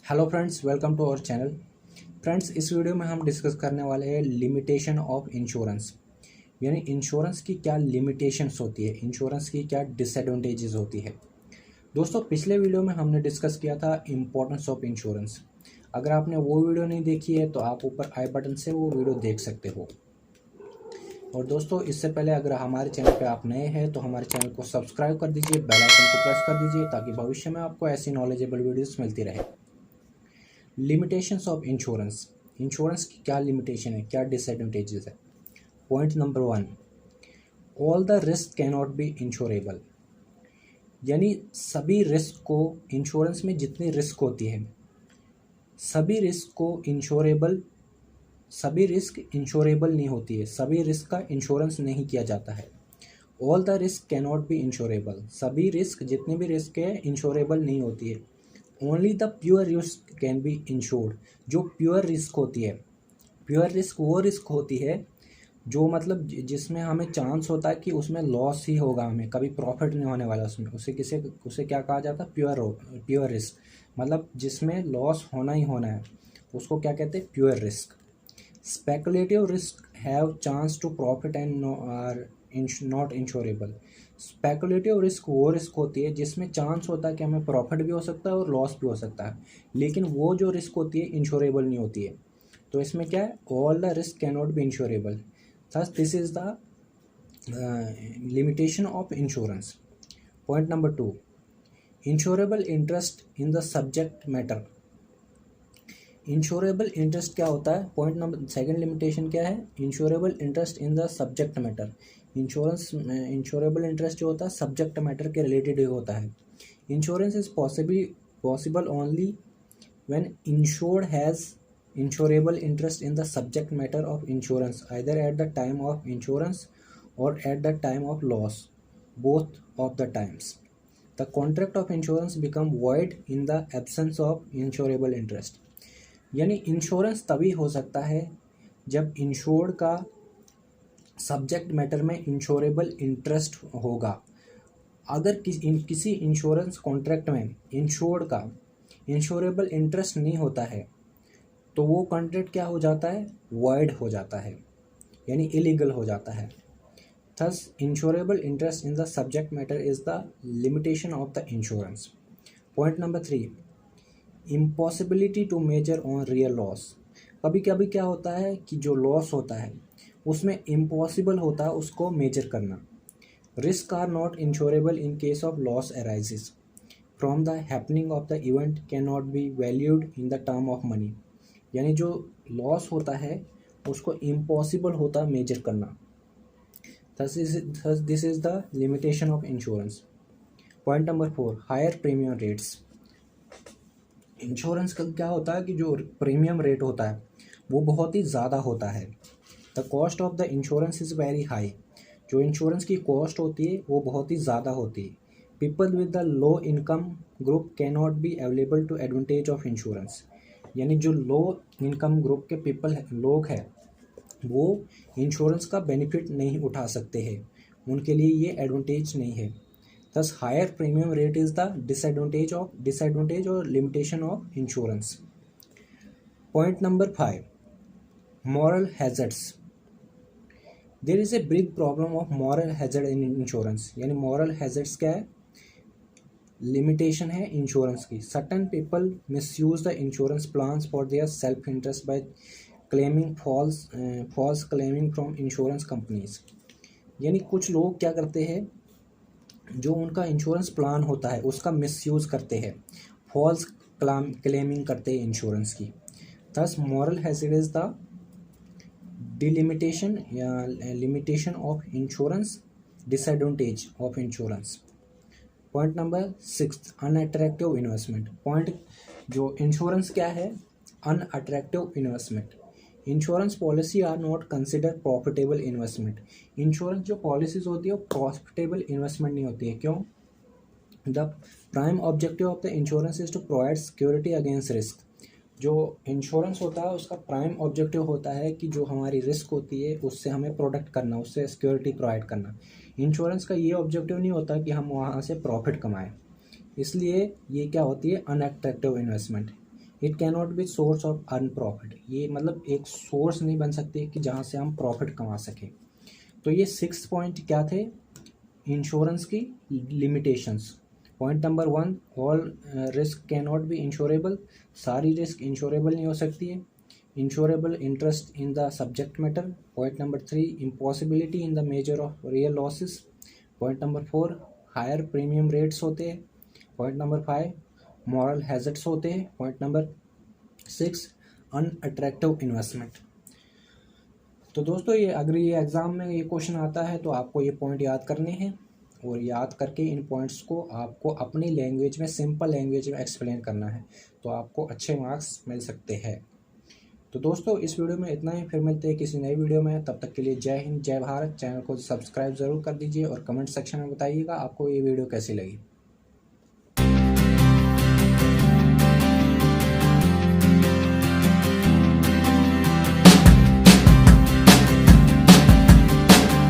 Hello friends, welcome to our channel. Friends, इस video में हम डिस्कस करने वाले हैं लिमिटेशन ऑफ इंश्योरेंस, यानी इंश्योरेंस की क्या लिमिटेशंस होती है, इंश्योरेंस की क्या डिसएडवांटेजेस होती है। दोस्तों, पिछले वीडियो में हमने डिस्कस किया था इम्पोर्टेंस ऑफ इंश्योरेंस। अगर आपने वो वीडियो नहीं देखी है तो आप ऊपर आई बटन से वो वीडियो देख सकते हो। और दोस्तों, इससे पहले अगर हमारे चैनल पे आप नए हैं तो हमारे चैनल को सब्सक्राइब कर दीजिए, बेल आइकन को प्रेस कर दीजिए ताकि भविष्य में आपको ऐसी नॉलेजेबल वीडियोस मिलती रहे। लिमिटेशंस ऑफ इंश्योरेंस, इंश्योरेंस की क्या लिमिटेशन है, क्या डिसएडवांटेजेस है। Point number 1, all the risk can not be insurable, यानी सभी रिस्क को, इंश्योरेंस में जितनी रिस्क होती है सभी रिस्क इंश्योरेबल नहीं होती है, सभी रिस्क का इंश्योरेंस नहीं किया जाता है। All the risk can not be insurable, सभी रिस्क, जितनी भी रिस्क है इंश्योरेबल नहीं होती है। Only the pure risk can be insured, जो प्योर रिस्क होती है, प्योर रिस्क वो रिस्क होती है जो मतलब जिसमें हमें चांस होता है कि उसमें लॉस ही होगा, हमें कभी प्रॉफिट नहीं होने वाला उसमें, उसे क्या कहा जाता है, प्योर रिस्क, मतलब जिसमें लॉस होना ही होना है, उसको क्या कहते हैं, pure risk. Speculative risk have chance to profit and are not insurable. Speculative risk वो रिस्क होती है जिसमें चांस होता है कि हमें प्रॉफिट भी हो सकता है और लॉस भी हो सकता है, लेकिन वो जो रिस्क होती है इंश्योरेबल नहीं होती है। तो इसमें क्या है, all the risk can not be insurable. Thus this is the limitation of insurance. Point number 2, insurable interest in the subject matter. Insurable interest क्या होता है, पॉइंट नंबर सेकंड लिमिटेशन क्या है, insurable interest in the subject matter. Insurable interest जो होता है subject matter के related होता है। Insurance is possible only when insured has insurable interest in the subject matter of insurance either at the time of insurance और at the time of loss, both of the times. The contract of insurance become void in the absence of insurable interest, यानी insurance तभी हो सकता है जब insured का subject matter में insurable interest होगा। अगर किसी इंश्योरेंस कॉन्ट्रैक्ट में इंश्योर्ड का इंश्योरेबल इंटरेस्ट नहीं होता है तो वो कॉन्ट्रैक्ट क्या हो जाता है, वॉइड हो जाता है, यानी इलीगल हो जाता है। Thus insurable interest in the subject matter is the limitation of the insurance. Point number 3, impossibility to measure on real loss. कभी कभी क्या होता है कि जो लॉस होता है उसमें इम्पॉसिबल होता है उसको मेजर करना। Risk are not insurable in case of loss arises from the happening of the event can not be valued in the term of money, यानी जो लॉस होता है उसको इम्पॉसिबल होता है मेजर करना। thus this is the limitation of insurance. Point number 4, higher premium rates. Insurance का क्या होता है कि जो प्रीमियम रेट होता है वो बहुत ही ज़्यादा होता है। The cost of the insurance is very high, जो इंश्योरेंस की कॉस्ट होती है वो बहुत ही ज़्यादा होती है। People with the low income group can not be available to advantage of insurance, यानी जो लो इनकम ग्रुप के लोग हैं वो इंश्योरेंस का बेनिफिट नहीं उठा सकते हैं, उनके लिए ये एडवांटेज नहीं है। Thus, higher premium rate is the disadvantage or limitation of insurance. Point number 5, moral hazards. There is a big problem of moral hazard in insurance. यानी moral hazards क्या है, लिमिटेशन है इंश्योरेंस की। Certain people misuse the insurance plans for their self interest by claiming false claiming from insurance companies. यानी कुछ लोग क्या करते हैं, जो उनका इंश्योरेंस प्लान होता है उसका मिसयूज़ करते हैं, फॉल्स क्लेमिंग करते हैं इंश्योरेंस की। Thus moral hazard is the delimitation या limitation of insurance, disadvantage of insurance. Point number 6, unattractive investment. Point जो इंश्योरेंस क्या है, unattractive investment. Insurance policy are not consider profitable investment. Insurance जो policies होती है वो प्रॉफिटेबल इन्वेस्टमेंट नहीं होती है। क्यों? The prime objective of the insurance is to provide security against risk. जो इंश्योरेंस होता है उसका प्राइम ऑब्जेक्टिव होता है कि जो हमारी रिस्क होती है उससे हमें प्रोटेक्ट करना, उससे सिक्योरिटी प्रोवाइड करना। इंश्योरेंस का ये ऑब्जेक्टिव नहीं होता कि हम वहाँ से प्रॉफिट कमाएं, इसलिए ये क्या होती है, unattractive investment. It cannot be source of earn profit, ये मतलब एक सोर्स नहीं बन सकती कि जहाँ से हम प्रॉफिट कमा सकें। तो ये 6 पॉइंट क्या थे इंश्योरेंस की limitations. Point number 1, all risk can not be insurable, सारी रिस्क इंश्योरेबल नहीं हो सकती है। Insurable interest in the subject matter. Point number 3, impossibility in the measure of real losses. Point number 4, higher premium rates होते हैं। Point number 5, moral hazards होते हैं। Point number 6, unattractive investment. तो दोस्तों ये अगर ये एग्ज़ाम में ये क्वेश्चन आता है तो आपको ये पॉइंट याद करने हैं, और याद करके इन पॉइंट्स को आपको अपनी लैंग्वेज में, सिंपल लैंग्वेज में एक्सप्लेन करना है, तो आपको अच्छे मार्क्स मिल सकते हैं। तो दोस्तों इस वीडियो में इतना ही, फिर मिलते हैं किसी नई वीडियो में। तब तक के लिए जय हिंद, जय भारत। चैनल को सब्सक्राइब ज़रूर कर दीजिए और कमेंट सेक्शन में बताइएगा आपको ये वीडियो कैसी लगी।